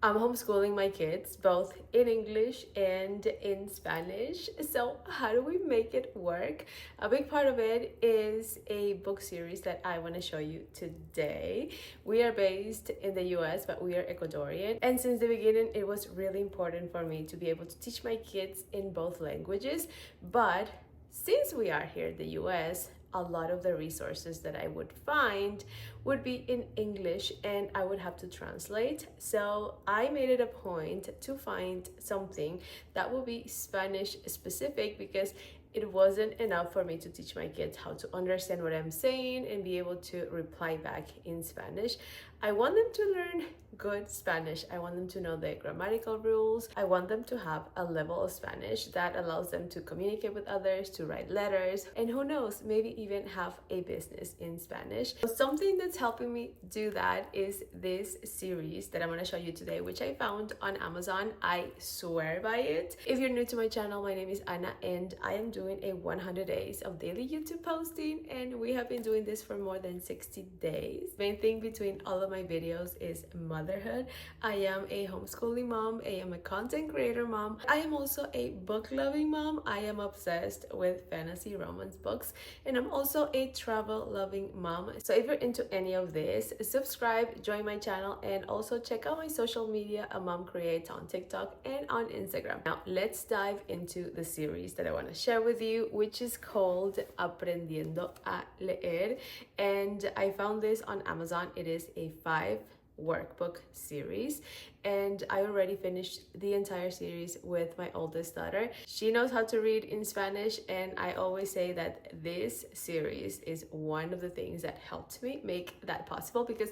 I'm homeschooling my kids both in English and in Spanish. So, how do we make it work? A big part of it is a book series that I want to show you today. We are based in the US, but we are Ecuadorian. And since the beginning, it was really important for me to be able to teach my kids in both languages. But since we are here in the US, a lot of the resources that I would find would be in English and I would have to translate. So I made it a point to find something that will be Spanish specific because it wasn't enough for me to teach my kids how to understand what I'm saying and be able to reply back in Spanish. I want them to learn good Spanish. I want them to know the grammatical rules. I want them to have a level of Spanish that allows them to communicate with others, to write letters, and who knows, maybe even have a business in Spanish. So something that's helping me do that is this series that I'm going to show you today, which I found on Amazon. I swear by it. If you're new to my channel, my name is Anna and I am doing a 100 days of daily YouTube posting, and we have been doing this for more than 60 days. Main thing between all of my videos is motherhood. I am a homeschooling mom. I am a content creator mom. I am also a book loving mom. I am obsessed with fantasy romance books, and I'm also a travel loving mom. So if you're into any of this, subscribe, join my channel, and also check out my social media, A Mom Creates, on TikTok and on Instagram. Now let's dive into the series that I want to share with you, which is called Aprendiendo a Leer, and I found this on Amazon. It is a 5 workbook series, and I already finished the entire series with my oldest daughter. She knows how to read in Spanish, and I always say that this series is one of the things that helped me make that possible because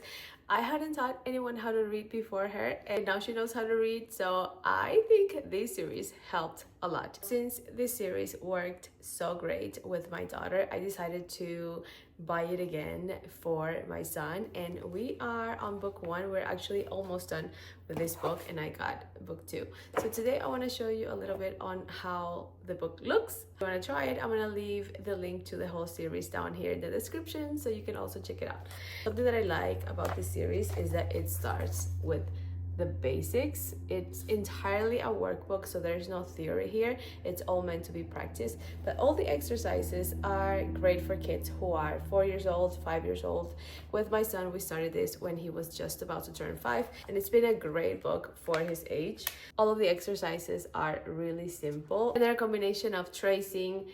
I hadn't taught anyone how to read before her, and now she knows how to read. So I think this series helped a lot. Since this series worked so great with my daughter, I decided to buy it again for my son, and we are on book 1. We're actually almost done with this book, and I got book 2. So today I want to show you a little bit on how the book looks. If you want to try it, I'm going to leave the link to the whole series down here in the description so you can also check it out. Something that I like about this series is that it starts with the basics. It's entirely a workbook, so there's no theory here. It's all meant to be practice, but all the exercises are great for kids who are 4 years old, 5 years old. With my son, we started this when he was just about to turn 5, and it's been a great book for his age. All of the exercises are really simple, and they're a combination of tracing,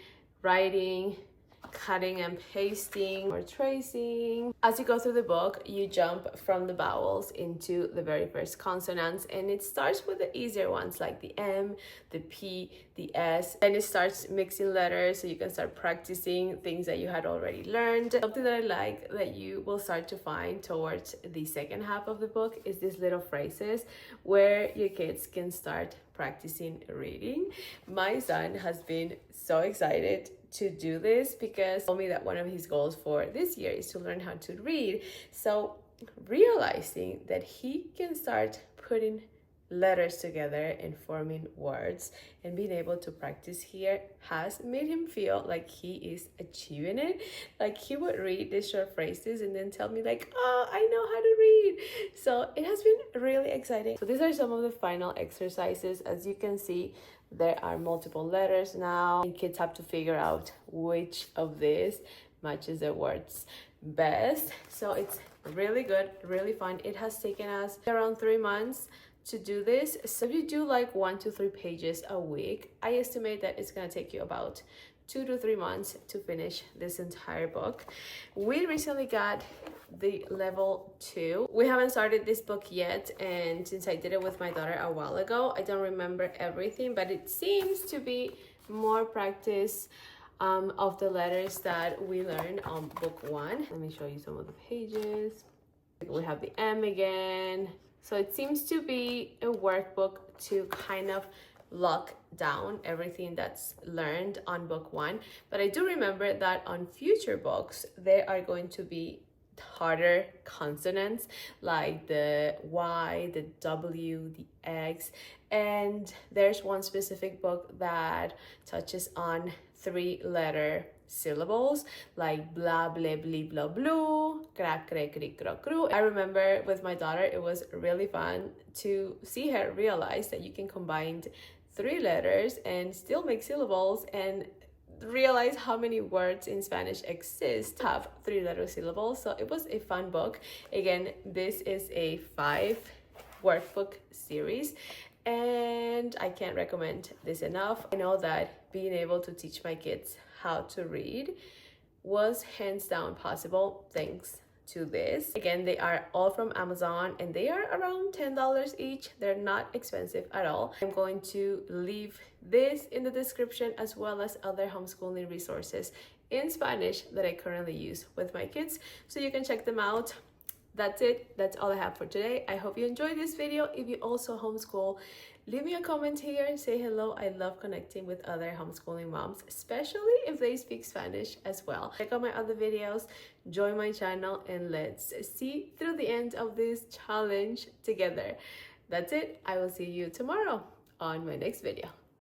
writing, cutting and pasting, or tracing. As you go through the book, you jump from the vowels into the very first consonants, and it starts with the easier ones like the M, the P, the S, and it starts mixing letters so you can start practicing things that you had already learned. Something that I like that you will start to find towards the second half of the book is these little phrases where your kids can start practicing reading. My son has been so excited to do this because he told me that one of his goals for this year is to learn how to read. So realizing that he can start putting letters together and forming words and being able to practice here has made him feel like he is achieving it. Like he would read these short phrases and then tell me like, oh, I know how to read. So it has been really exciting. So these are some of the final exercises. As you can see, there are multiple letters now, and kids have to figure out which of these matches their words best. So it's really good, really fun. It has taken us around 3 months to do this. So if you do like 1 to 3 pages a week, I estimate that it's gonna take you about 2 to 3 months to finish this entire book. We recently got the level 2. We haven't started this book yet, and since I did it with my daughter a while ago, I don't remember everything, but it seems to be more practice of the letters that we learned on book 1. Let me show you some of the pages. We have the M again. So it seems to be a workbook to kind of lock down everything that's learned on book 1. But I do remember that on future books, there are going to be harder consonants like the Y, the W, the X. And there's one specific book that touches on 3-letter syllables like blah blah blah blah blue, crack crack crick crock cru. I remember with my daughter, it was really fun to see her realize that you can combine 3 letters and still make syllables, and realize how many words in Spanish exist have 3-letter syllables. So it was a fun book. Again, this is a 5 workbook series, and I can't recommend this enough. I know that being able to teach my kids how to read was hands down possible thanks to this. Again, they are all from Amazon and they are around $10 each. They're not expensive at all. I'm going to leave this in the description, as well as other homeschooling resources in Spanish that I currently use with my kids, so you can check them out. That's it. That's all I have for today. I hope you enjoyed this video. If you also homeschool, leave me a comment here, say hello. I love connecting with other homeschooling moms, especially if they speak Spanish as well. Check out my other videos, join my channel, and let's see through the end of this challenge together. That's it. I will see you tomorrow on my next video.